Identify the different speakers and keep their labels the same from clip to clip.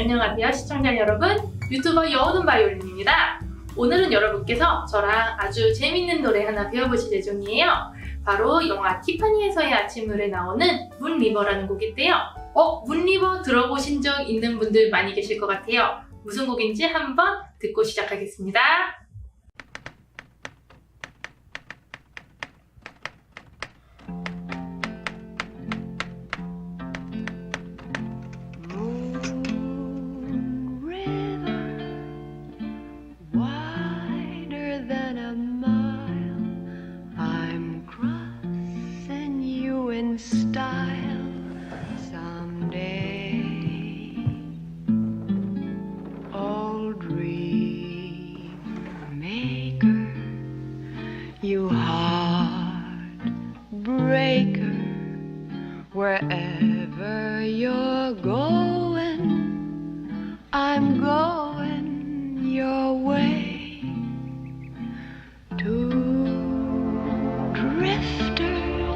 Speaker 1: 안녕하세요 시청자 여러분, 유튜버 여우는 바이올린입니다. 오늘은 여러분께서 저랑 아주 재밌는 노래 하나 배워보실 예정이에요. 바로 영화 티파니에서의 아침물에 나오는 문리버라는 곡인데요. 문리버 들어보신 적 있는 분들 많이 계실 것 같아요. 무슨 곡인지 한번 듣고 시작하겠습니다.
Speaker 2: Style someday. Oh, dream maker, you heartbreaker, wherever you're going, I'm going your way. Two drifters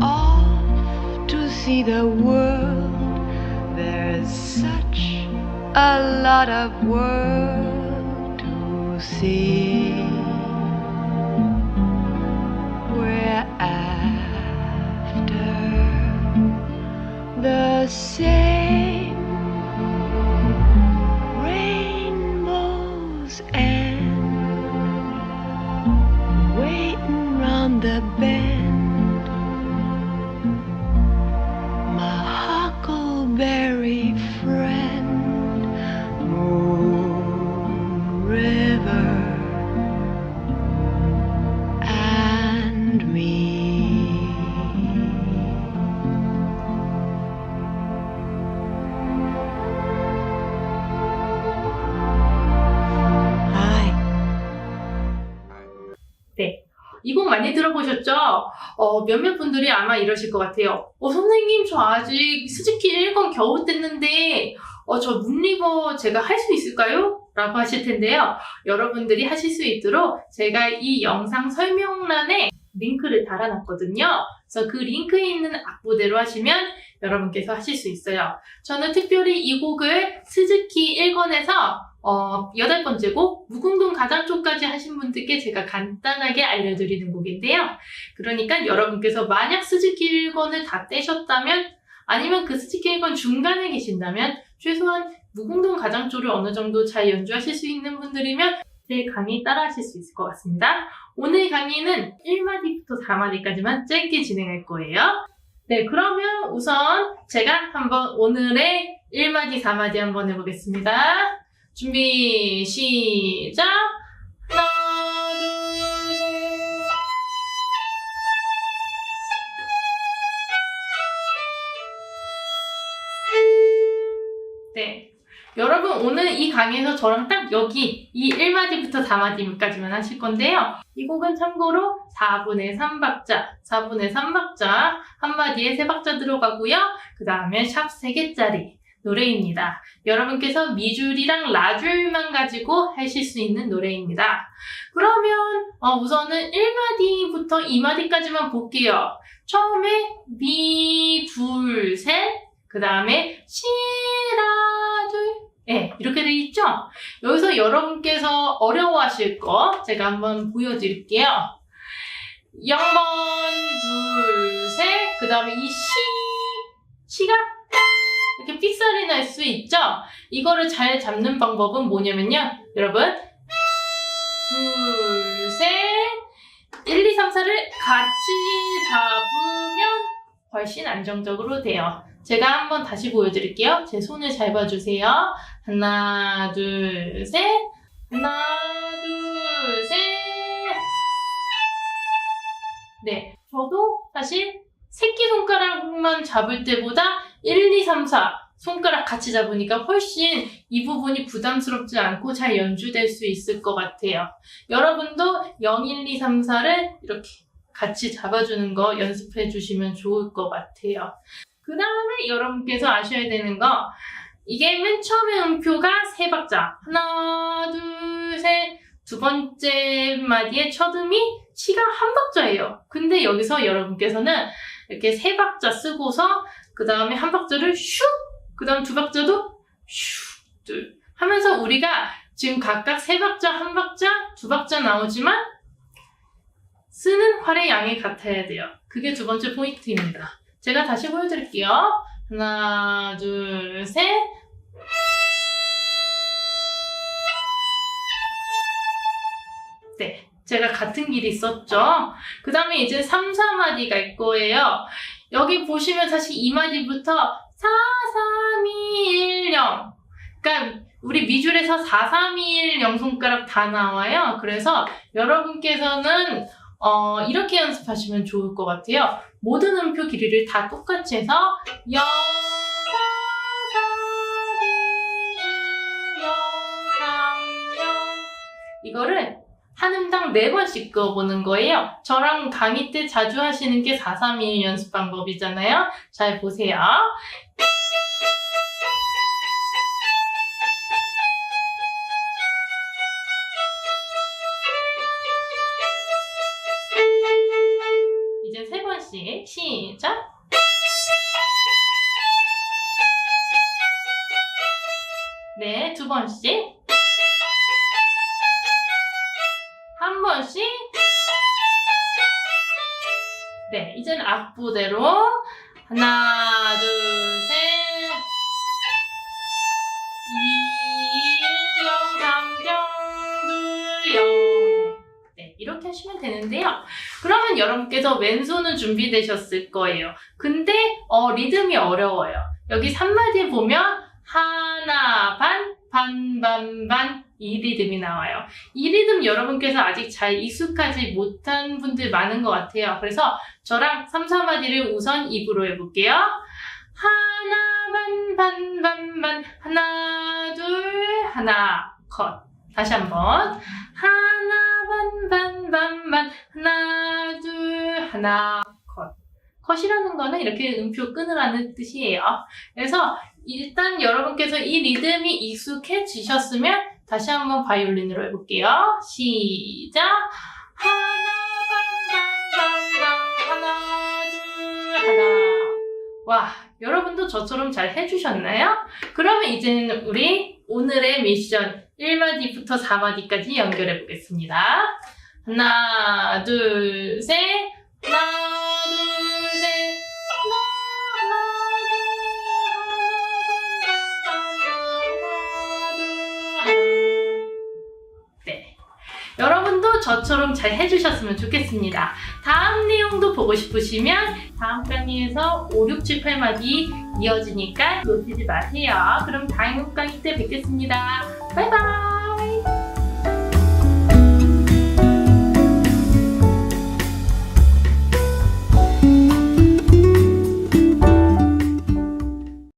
Speaker 2: off to see the world. There's such a lot of world to see. We're after the same rainbows and waiting round the bend. Huckleberry friend, Moon River, and me. Hi.
Speaker 1: 네, 이 곡 많이 들어보셨죠? 몇몇 분들이 아마 이러실 것 같아요. 선생님, 저 아직 스즈키 1권 겨우 뗐는데 저 문리버 제가 할 수 있을까요? 라고 하실 텐데요. 여러분들이 하실 수 있도록 제가 이 영상 설명란에 링크를 달아놨거든요. 그래서 그 링크에 있는 악보대로 하시면 여러분께서 하실 수 있어요. 저는 특별히 이 곡을 스즈키 1권에서 8번째 곡 무궁동 가장초까지 하신 분들께 제가 간단하게 알려드리는 곡인데요. 그러니까 여러분께서 만약 스즈키 1권을 다 떼셨다면, 아니면 그 스즈키 1권 중간에 계신다면, 최소한 무궁동 가장초를 어느 정도 잘 연주하실 수 있는 분들이면 제 강의 따라 하실 수 있을 것 같습니다. 오늘 강의는 1마디부터 4마디까지만 짧게 진행할 거예요. 네, 그러면 우선 제가 한번 오늘의 1마디, 4마디 한번 해보겠습니다. 준비, 시작! 하나, 둘, 셋. 네. 여러분, 오늘 이 강의에서 저랑 딱 여기 이 1마디부터 4마디까지만 하실 건데요. 이 곡은 참고로 4분의 3박자, 4분의 3박자, 한 마디에 3박자 들어가고요. 그 다음에 샵 3개짜리 노래입니다. 여러분께서 미줄이랑 라줄만 가지고 하실 수 있는 노래입니다. 그러면 우선은 1마디부터 2마디까지만 볼게요. 처음에 미, 둘, 셋, 그 다음에 시, 라, 둘, 네, 이렇게 돼 있죠? 여기서 여러분께서 어려워하실 거 제가 한번 보여드릴게요. 0번, 둘, 셋, 그 다음에 이 시가 이렇게 삑사리 날 수 있죠? 이거를 잘 잡는 방법은 뭐냐면요. 여러분, 둘, 셋, 1, 2, 3, 4를 같이 잡으면 훨씬 안정적으로 돼요. 제가 한번 다시 보여드릴게요. 제 손을 잘 봐주세요. 하나, 둘, 셋. 하나, 둘, 셋. 네, 저도 사실 새끼손가락만 잡을 때보다 1, 2, 3, 4 손가락 같이 잡으니까 훨씬 이 부분이 부담스럽지 않고 잘 연주될 수 있을 것 같아요. 여러분도 0, 1, 2, 3, 4를 이렇게 같이 잡아주는 거 연습해 주시면 좋을 것 같아요. 그 다음에 여러분께서 아셔야 되는 거, 이게 맨 처음에 음표가 3박자. 하나, 둘, 셋. 두 번째 마디의 첫 음이 시가 한 박자예요. 근데 여기서 여러분께서는 이렇게 3박자 쓰고서 그 다음에 한 박자를 슉, 그 다음 두 박자도 슈, 둘 하면서 우리가 지금 각각 3박자, 1박자, 2박자 나오지만 쓰는 활의 양이 같아야 돼요. 그게 두 번째 포인트입니다. 제가 다시 보여드릴게요. 하나, 둘, 셋. 네, 제가 같은 길이 썼죠. 그 다음에 이제 3, 4마디 갈 거예요. 여기 보시면 사실 2마디부터 4, 3, 2, 1, 0. 그러니까 우리 미줄에서 4, 3, 2, 1, 0 손가락 다 나와요. 그래서 여러분께서는 이렇게 연습하시면 좋을 것 같아요. 모든 음표 길이를 다 똑같이 해서 0, 4, 4, 2, 1, 0, 3, 0 이거를 한 음당 4번씩 그어보는 거예요. 저랑 강의 때 자주 하시는 게 4, 3, 2, 1 연습 방법이잖아요. 잘 보세요. 이제 3번씩 시작. 네, 2번씩. 한 번씩. 네, 이제는 악보대로 하나, 둘, 셋. 2, 1, 0, 3, 0, 2, 0. 네, 이렇게 하시면 되는데요. 그러면 여러분께서 왼손은 준비되셨을 거예요. 근데 리듬이 어려워요. 여기 3마디에 보면 하나, 반, 반, 반, 반 이 리듬이 나와요. 이 리듬 여러분께서 아직 잘 익숙하지 못한 분들 많은 것 같아요. 그래서 저랑 3, 4마디를 우선 입으로 해볼게요. 하나, 반, 반, 반, 반, 하나, 둘, 하나, 컷. 다시 한번. 하나, 반, 반, 반, 반, 하나, 둘, 하나, 컷. 컷이라는 거는 이렇게 음표 끊으라는 뜻이에요. 그래서 일단 여러분께서 이 리듬이 익숙해지셨으면 다시 한번 바이올린으로 해볼게요. 시작! 하나, 반, 반, 반, 반, 하나, 둘, 하나. 와, 여러분도 저처럼 잘 해주셨나요? 그러면 이제는 우리 오늘의 미션 1마디부터 4마디까지 연결해 보겠습니다. 하나, 둘, 셋. 하나, 둘, 셋. 네, 여러분도 저처럼 잘 해주셨으면 좋겠습니다. 다음 내용도 보고 싶으시면 다음 강의에서 5, 6, 7, 8마디 이어지니까 놓치지 마세요. 그럼 다음 강의 때 뵙겠습니다. 바이바이.